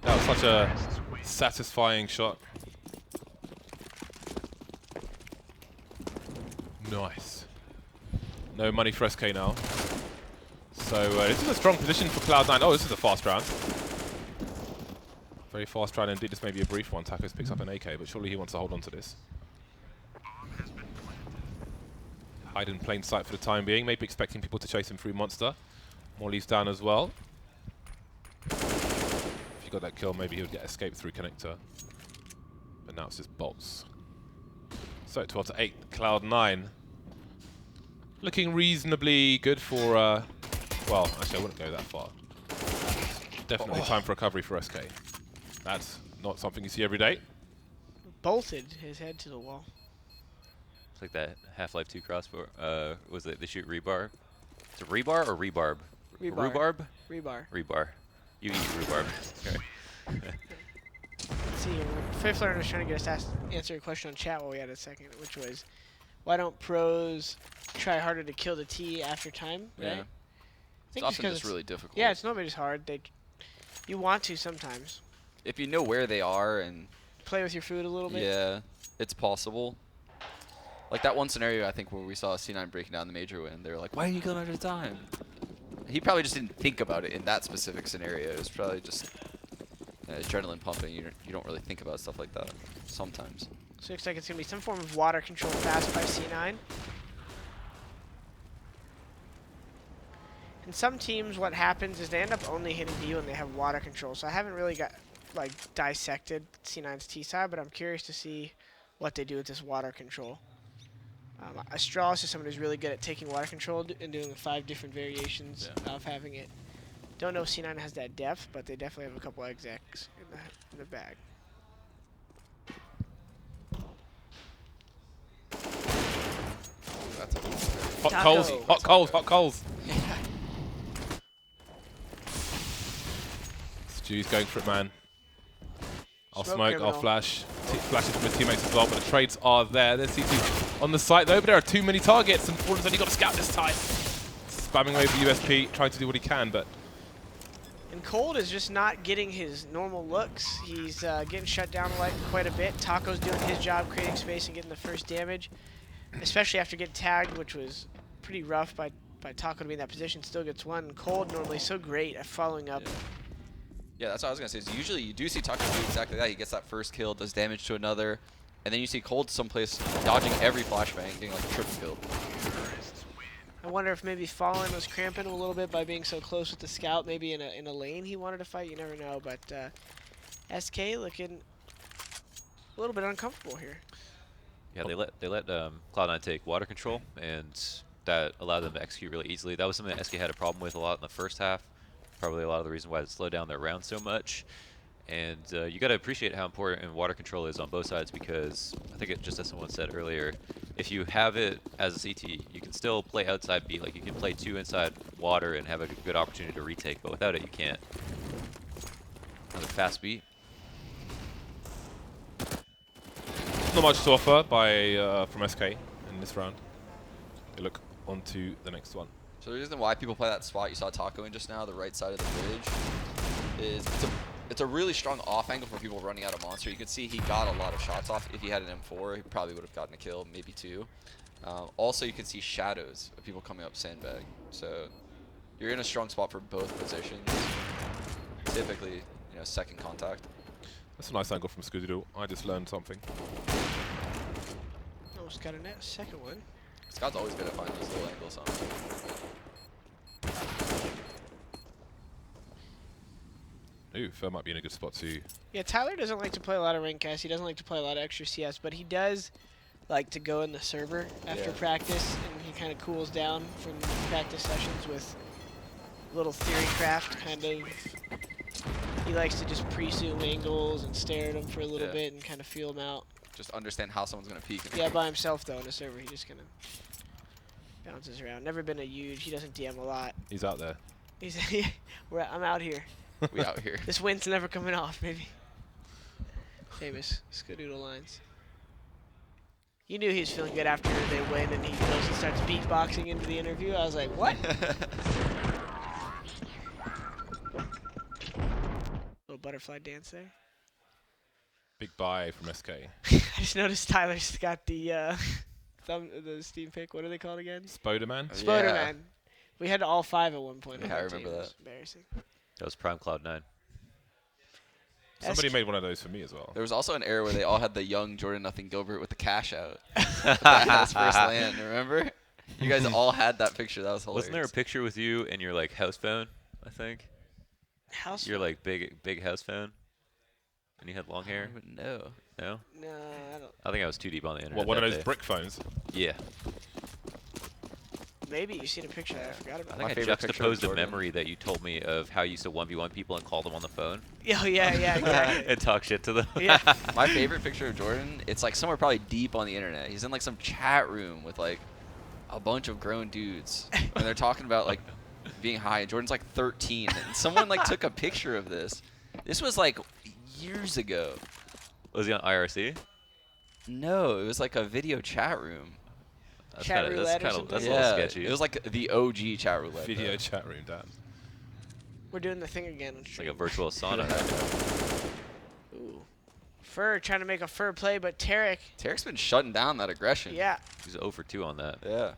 That was such a satisfying shot. Nice. No money for SK now. So this is a strong position for Cloud9. Oh, this is a fast round. Very fast round indeed. This may be a brief one. Tacos picks up an AK, but surely he wants to hold on to this. Hide in plain sight for the time being. Maybe expecting people to chase him through Monster. Morley's down as well. If he got that kill, maybe he would get escape through Connector. But now it's just bolts. So 12 to 8, Cloud9. Looking reasonably good for, well, actually I wouldn't go that far. Definitely time for recovery for SK. That's not something you see every day. Bolted his head to the wall. It's like that Half-Life 2 crossbow. Was it they shoot rebar? Is it rebar or rebarb? Rebar. Rhubarb? Rebar. Rebar. You eat rhubarb. Okay. Let's see here. Fifflaren was trying to get us to answer a question on chat while we had a second, which was, why don't pros try harder to kill the T after time? Right? Yeah. I It's think often 'cause just really difficult. yeah, it's nobody's hard. You want to sometimes If you know where they are and play with your food a little bit. yeah, it's possible. Like that one scenario I think where we saw C9 breaking down the major win. They were like, "Why didn't you kill him after the time?" He probably just didn't think about it in that specific scenario. It was probably just adrenaline pumping. You don't really think about stuff like that sometimes. So it looks like it's going to be some form of water control fast by C9. In some teams, what happens is they end up only hitting B when they have water control. So I haven't really got dissected C9's T side, but I'm curious to see what they do with this water control. Astralis is someone who's really good at taking water control and doing 5 different variations of having it. Don't know if C9 has that depth, but they definitely have a couple execs in the bag. That's a Hot Taco. coals, hot coals, hot coals. Stu's going for it, man. I'll Smoke smoke, criminal. I'll flash. Flashes from his teammates as well, but the trades are there. There's C2 on the site though, but there are too many targets, and Fallen's only got a scout this time. Spamming away the USP, trying to do what he can, but And Cold is just not getting his normal looks. He's getting shut down quite a bit. Taco's doing his job, creating space and getting the first damage, especially after getting tagged, which was pretty rough by Taco to be in that position. Still gets one. And Cold normally so great at following up. Yeah, that's what I was gonna say. Is usually you do see Taco do exactly that. He gets that first kill, does damage to another, and then you see Cold someplace dodging every flashbang, getting like a triple kill. I wonder if maybe Fallen was cramping a little bit by being so close with the scout. Maybe in a lane he wanted to fight. You never know. But SK looking a little bit uncomfortable here. Yeah, they let Cloud9 take water control, and that allowed them to execute really easily. That was something that SK had a problem with a lot in the first half. Probably a lot of the reason why it slowed down their round so much. And you got to appreciate how important water control is on both sides, because I think it just as someone said earlier, if you have it as a CT, you can still play outside B. Like you can play 2 inside water and have a good opportunity to retake, but without it, you can't. Another fast beat. not much to offer by from SK in this round. They look on to the next one. So the reason why people play that spot you saw Taco in just now, the right side of the bridge, is it's a really strong off angle for people running out of monster. You can see he got a lot of shots off. If he had an M4, he probably would have gotten a kill, maybe 2. Also, you can see shadows of people coming up sandbag. So you're in a strong spot for both positions. Typically, you know, second contact. That's a nice angle from Scoozy-Doo. I just learned something. Almost got a net second one. Scott's always good at finding those little angles on. Ooh, Fer might be in a good spot too. Yeah, Tyler doesn't like to play a lot of rank cast. He doesn't like to play a lot of extra CS, but he does like to go in the server after practice, and he kind of cools down from practice sessions with a little theory craft kind of. He likes to just pre-zoom angles and stare at them for a little bit and kind of feel them out. Just understand how someone's going to peek. Yeah, by himself though in a server, he just kind of bounces around. Never been a huge. He doesn't DM a lot. He's out there. He's I'm out here. We out here. This wind's never coming off, maybe. Famous Skadoodle lines. You knew he was feeling good after they win, and he goes and starts beatboxing into the interview. I was like, what? Little butterfly dance there. Big buy from SK. I just noticed Tyler's got the the Steam pick. What are they called again? Spoderman. Spoderman. We had all 5 at one point. Yeah, on I our remember team. It that. was embarrassing. That was prime Cloud9. Somebody made one of those for me as well. There was also an era where they all had the young Jordan Nothing Gilbert with the cash out. That had his first land, remember? You guys all had that picture. That was hilarious. Wasn't there a picture with you and your like house phone? I think. House. Your like big house phone. And you had long hair. I don't even know. No. No, I don't. I think I was too deep on the internet. What, one of that those day. brick phones? Yeah. Maybe you've seen a picture that I forgot I about. think I favorite picture of juxtaposed a Jordan. memory that you told me of how you used to 1v1 people and call them on the phone Oh yeah, exactly. and talk shit to them. Yeah. My favorite picture of Jordan, it's like somewhere probably deep on the internet. He's in like some chat room with like a bunch of grown dudes. And they're talking about like being high. And Jordan's like 13. And someone like took a picture of this. This was like years ago. Was he on IRC? No, it was like a video chat room. That's Chat kinda, roulette or that's something? a little sketchy. It was like the OG chat roulette. Video though. chat room, Dan. We're doing the thing again. On It's like stream. a virtual sauna. Ooh. Fur trying to make a Fur play, but Tarik. Tarik's been shutting down that aggression. Yeah. He's 0 for 2 on that. Yeah.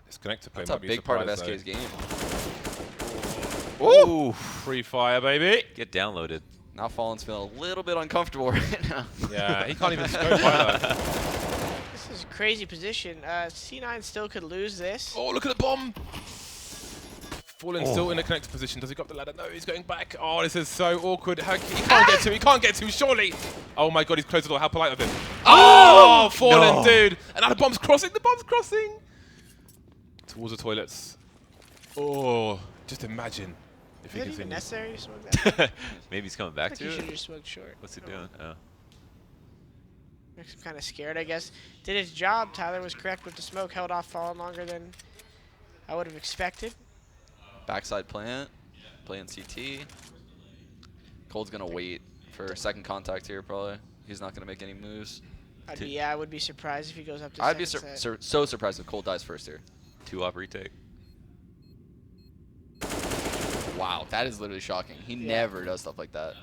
This connector play That's might a be big part of surprise, SK's game. Ooh! Free fire, baby. Get downloaded. Now Fallen's feeling a little bit uncomfortable right now. Yeah, he can't even scope either. This is a crazy position. C9 still could lose this. Oh, look at the bomb! Fallen still in a connected position. Does he go up the ladder? No, he's going back. Oh, this is so awkward. He can't get to. He can't get to. Surely. Oh my God, he's closed the door. How polite of him. Oh, Fallen, dude. And now the bomb's crossing. The bomb's crossing. Towards the toilets. Oh, just imagine if he Is it even continues. necessary to smoke that? Maybe he's coming I back think to you it. should have just smoked short. What's he I don't doing? Oh. Makes him kind of scared, I guess. Did his job. Tyler was correct with the smoke. Held off Fallen longer than I would have expected. Backside plant. Playing CT. Cold's going to wait for second contact here, probably. He's not going to make any moves. I would be surprised if he goes up to I'd be second set. so surprised if Cold dies first here. 2-op retake. Wow, that is literally shocking. He never does stuff like that.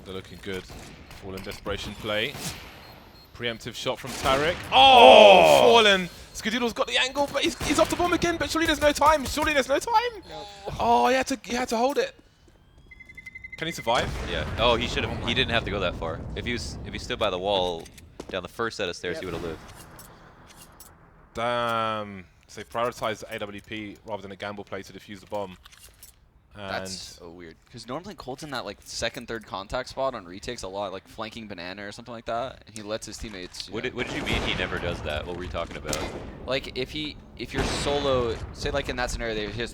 They're looking good. Fallen desperation play. Preemptive shot from Tarik. Oh! Fallen. Skadoodle's got the angle, but he's off the bomb again. But surely there's no time. Surely there's no time. Nope. Oh, he had to hold it. Can he survive? Yeah. Oh, he should have. He didn't have to go that far. If he stood by the wall down the first set of stairs, he would have lived. Damn. So they prioritized AWP rather than a gamble play to defuse the bomb. And That's so weird. Because normally Cold's in that like second, third contact spot on retakes a lot, like flanking banana or something like that, and he lets his teammates. What did you mean he never does that? What were you talking about? Like if you're solo, say like in that scenario, he has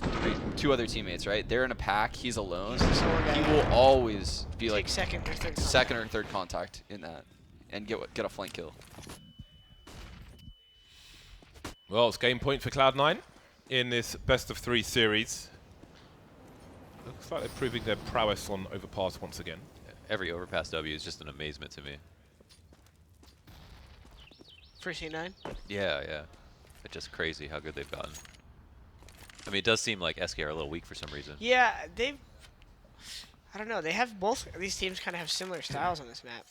two other teammates, right? They're in a pack, he's alone. He's the solo guy. He will always be Take like second or third. second or third contact in that, and get a flank kill. well, it's game point for Cloud9 in this best of 3 series. Looks like they're proving their prowess on Overpass once again. Every Overpass W is just an amazement to me. For C9? Yeah, yeah. It's just crazy how good they've gotten. I mean, it does seem like SK are a little weak for some reason. Yeah, I don't know. They have both. These teams kind of have similar styles on this map.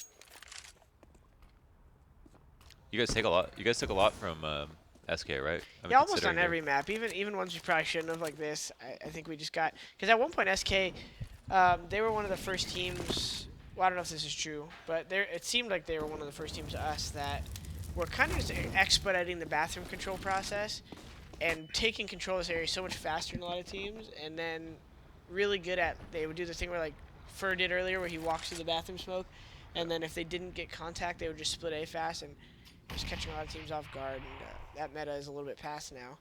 You guys take a lot. You guys took a lot from SK, right? I mean, Yeah, almost considering on every map. Even ones we probably shouldn't have like this. I think we just got because at one point SK, they were one of the first teams. Well, I don't know if this is true, but it seemed like they were one of the first teams to us that were kind of just expediting the bathroom control process and taking control of this area so much faster than a lot of teams, and then really good at they would do the thing where like Fur did earlier, where he walks through the bathroom smoke, and then if they didn't get contact, they would just split A fast and just catching a lot of teams off guard. And that meta is a little bit past now.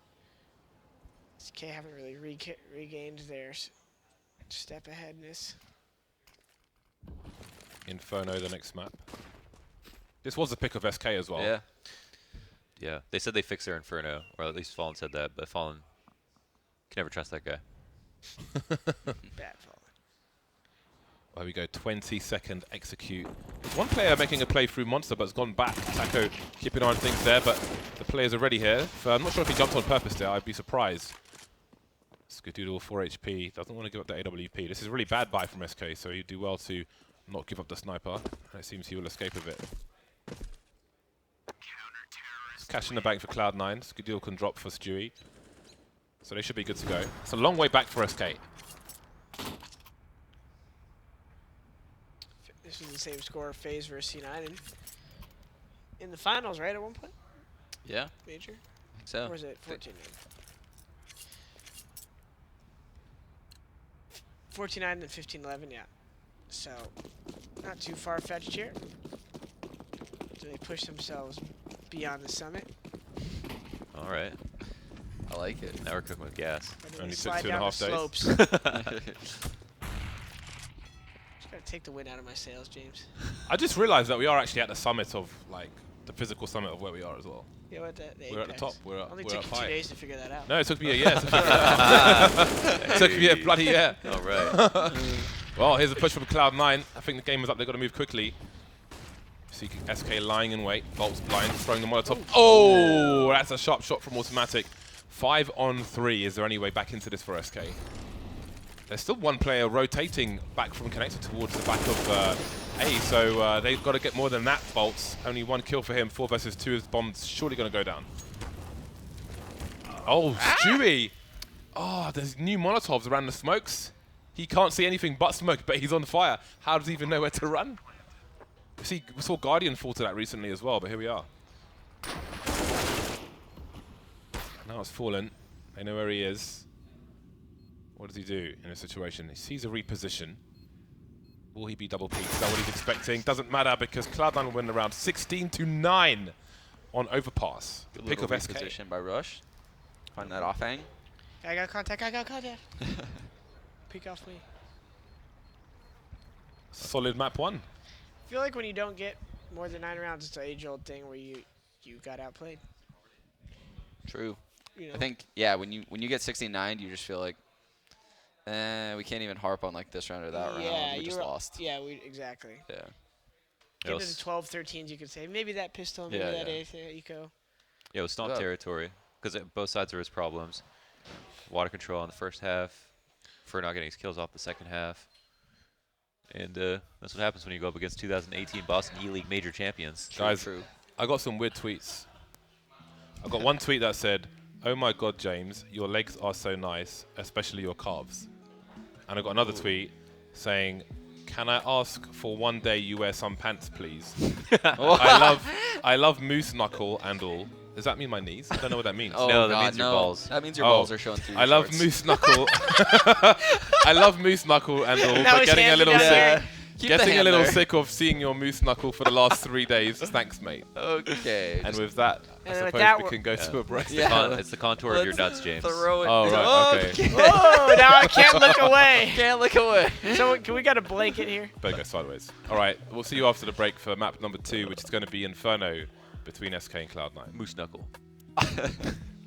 SK haven't really regained their step aheadness. Inferno, the next map. This was the pick of SK as well. Yeah. Yeah, they said they fixed their Inferno, or at least Fallen said that, but Fallen can never trust that guy. Bad Fallen. There we go, 20-second execute. There's one player making a play through Monster, but has gone back. Taco keeping an eye on things there, but the players are ready here. So I'm not sure if he jumped on purpose there. I'd be surprised. Skadoodle, 4 HP. Doesn't want to give up the AWP. This is a really bad buy from SK, so he'd do well to not give up the sniper. And it seems he will escape with it. It's cash in the bank for Cloud9. Skadoodle can drop for Stewie. So they should be good to go. It's a long way back for SK. This was the same score phase versus C9 in the finals, right? At one point, Yeah. major. I think so. Or was it 14-9? 14-9 and 15-11, yeah. So, not too far-fetched here. Do they push themselves beyond the summit? All right. I like it. Now we're cooking with gas. Or do they Only took slide 2.5 down the days. slopes? Just gotta take the wind out of my sails, James. I just realized that we are actually at the summit of, like, the physical summit of where we are as well. You know what? We're at the top. We're up, Only we're took up you 2 high. days to figure that out. No, it took me a year to figure it out. It took me a bloody year. All right. Well, here's a push from Cloud9. I think the game is up. They've got to move quickly. See SK lying in wait. Bolt's blind, throwing the Molotov. Oh, that's a sharp shot from Automatic. 5 on 3. Is there any way back into this for SK? There's still one player rotating back from connector towards the back of A, so they've got to get more than that, Bolts. Only 1 kill for him. 4 versus 2. His bomb's surely going to go down. Oh, Stewie! Oh, there's new Molotovs around the smokes. He can't see anything but smoke, but he's on fire. How does he even know where to run? We saw Guardian fall to that recently as well, but here we are. Now it's Fallen. They know where he is. What does he do in a situation? He sees a reposition. Will he be double peaked? Is that what he's expecting? Doesn't matter because Cloud9 will win the round 16-9 on Overpass. The pick of SK. Position by Rush. Find that offhang. I got contact. Peek off me. Solid map 1. feel like when you don't get more than 9 rounds, it's an age-old thing where you got outplayed. True. You know? I think when you get 69, you just feel like, we can't even harp on like this round or that round. We just lost. Yeah, exactly. Yeah. Get into the 12, 13s, you could say maybe that pistol, maybe that ace, eco. Yeah, it was stomp territory because both sides there was problems. Water control in the first half, for not getting his kills off the second half. And that's what happens when you go up against 2018 Boston E-League major champions. Guys, I got some weird tweets. I got one tweet that said, "Oh my God, James, your legs are so nice, especially your calves." And I got another tweet saying, "Can I ask for one day you wear some pants, please? I love moose knuckle and all." Does that mean my knees? I don't know what that means. Oh, no, that God, means your balls. That means your balls are showing through your I love shorts. moose knuckle. I love moose knuckle and all, Now but his getting a hands little are down sick. there. Keep the Getting a hand little there. sick of seeing your moose knuckle for the last 3 days. Thanks, mate. Okay. And with that, I And with suppose that we we're- can go to a break. Yeah. It's the contour of your nuts, James. Throw it. Oh, right, okay. Whoa, now I can't look away. Can't look away. Someone, can we got a blanket here? Better go sideways. All right, we'll see you after the break for map number 2, which is going to be Inferno between SK and Cloud9. Moose knuckle.